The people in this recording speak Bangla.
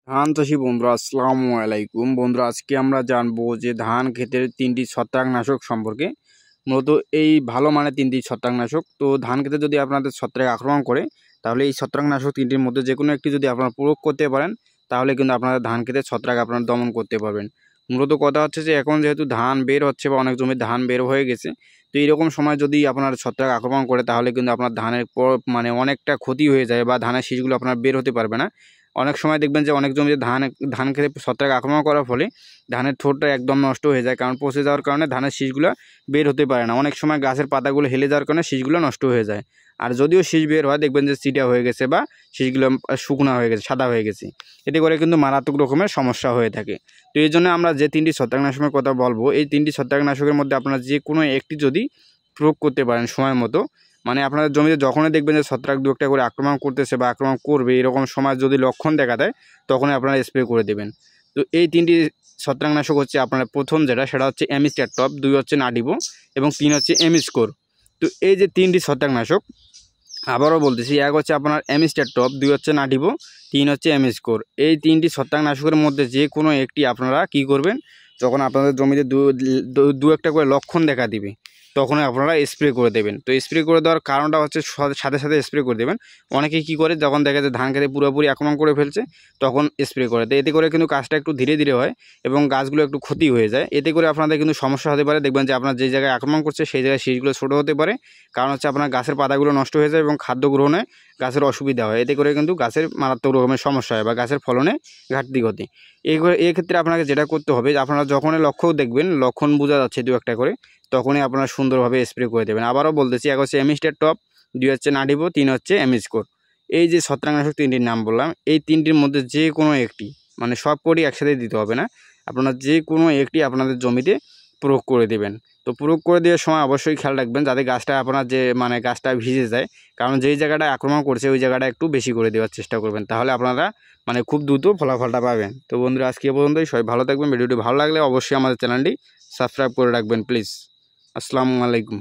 ধান চাষী বন্ধুরা আসসালামু আলাইকুম। বন্ধুরা, আজকে আমরা জানবো যে ধান ক্ষেতের 3টি ছত্রাকনাশক সম্পর্কে। মূলত এই ভালো মানের 3টি ছত্রাকনাশক। তো ধান ক্ষেতে যদি আপনাদের ছত্রাক আক্রমণ করে, তাহলে এই ছত্রাকনাশক 3টির মধ্যে যে কোনো একটি যদি আপনারা প্রয়োগ করতে পারেন, তাহলে কিন্তু আপনারা ধান ক্ষেতে ছত্রাক আপনারা দমন করতে পারবেন। মূলত কথা হচ্ছে যে এখন যেহেতু ধান বের হচ্ছে বা অনেক জমির ধান বের হয়ে গেছে, তো এইরকম সময় যদি আপনার ছত্রাক আক্রমণ করে, তাহলে কিন্তু আপনার ধানের মানে অনেকটা ক্ষতি হয়ে যায় বা ধানের শীষগুলো আপনার বের হতে পারবে না। অনেক সময় দেখবেন যে অনেক জমিতে ধান খেতে ছত্রাক আক্রমণ করার ফলে ধানের ঠোঁটটা একদম নষ্ট হয়ে যায়, কারণ পচে যাওয়ার কারণে ধানের শীষগুলো বের হতে পারে না। অনেক সময় গাছের পাতাগুলো হেলে যাওয়ার কারণে শীষগুলো নষ্ট হয়ে যায়। আর যদিও শীষ বের হয়, দেখবেন যে চিটা হয়ে গেছে বা শীষগুলো শুকনা হয়ে গেছে, সাদা হয়ে গেছে। এতে করে কিন্তু মারাত্মক রকমের সমস্যা হয়ে থাকে। তো এই জন্য আমরা যে 3টি ছত্রাকনাশকের কথা বলবো, এই 3টি ছত্রাকনাশকের মধ্যে আপনারা যে কোনো একটি যদি প্রয়োগ করতে পারেন সময় মতো, মানে আপনাদের জমিতে যখনই দেখবেন যে ছত্রাক দু একটা করে আক্রমণ করতেছে বা আক্রমণ করবে, এরকম সময় যদি লক্ষণ দেখা দেয়, তখনই আপনারা স্প্রে করে দেবেন। তো এই 3টি ছত্রাকনাশক হচ্ছে আপনার প্রথম সেটা হচ্ছে অ্যামিস্টার টপ, 2 হচ্ছে নাডিবো এবং 3 হচ্ছে এমিস্কোর। তো এই যে 3টি ছত্রাকনাশক, আবারও বলতেছি, এক হচ্ছে আপনার অ্যামিস্টার টপ, 2 হচ্ছে নাডিবো, 3 হচ্ছে এমিস্কোর। এই 3টি ছত্রাকনাশকের মধ্যে যে কোনো একটি আপনারা কি করবেন, যখন আপনাদের জমিতে দু একটা করে লক্ষণ দেখা দিবে, তখনই আপনারা স্প্রে করে দেবেন। তো স্প্রে করে দেওয়ার কারণটা হচ্ছে সাথে সাথে স্প্রে করে দেবেন। অনেকে কি করে, যখন দেখা যায় ধান খেতে পুরোপুরি আক্রমণ করে ফেলছে, তখন স্প্রে করে দেয়। এতে করে কিন্তু কাজটা একটু ধীরে ধীরে হয় এবং গাছগুলো একটু ক্ষতি হয়ে যায়। এতে করে আপনাদের কিন্তু সমস্যা হতে পারে। দেখবেন যে আপনার যে জায়গায় আক্রমণ করছে সেই জায়গায় শীষগুলো ছোটো হতে পারে, কারণ হচ্ছে আপনার গাছের পাতাগুলো নষ্ট হয়ে যায় এবং খাদ্য গ্রহণে গাছের অসুবিধা হয়। এতে করে কিন্তু গাছের মারাত্মক রকমের সমস্যা হয় বা গাছের ফলনে ঘাটতি ঘটে। এক্ষেত্রে আপনাকে যেটা করতে হবে, আপনারা যখনই লক্ষণ বোঝা যাচ্ছে দু একটা করে, তখনই আপনারা সুন্দরভাবে স্প্রে করে দেবেন। আবারও বলতেছি, এক হচ্ছে অ্যামিস্টার টপ, 2 হচ্ছে নাডিবো, 3 হচ্ছে এমিস্কোর। এই যে ছত্রাকনাশক 3টির নাম বললাম, এই 3টির মধ্যে যে কোনো একটি, মানে সব কটি একসাথে দিতে হবে না, আপনারা যে কোনো একটি আপনাদের জমিতে প্রয়োগ করে দেবেন। তো প্রয়োগ করে দেওয়ার সময় অবশ্যই খেয়াল রাখবেন যাতে গাছটা আপনার গাছটা ভিজে যায়, কারণ যেই জায়গাটা আক্রমণ করছে ওই জায়গাটা একটু বেশি করে দেওয়ার চেষ্টা করবেন, তাহলে আপনারা খুব দ্রুত ফলাফলটা পাবেন। তো বন্ধুরা, আজকে এ পর্যন্তই। সবাই ভালো থাকবেন। ভিডিওটি ভালো লাগলে অবশ্যই আমাদের চ্যানেলটি সাবস্ক্রাইব করে রাখবেন প্লিজ। আসসালামু আলাইকুম।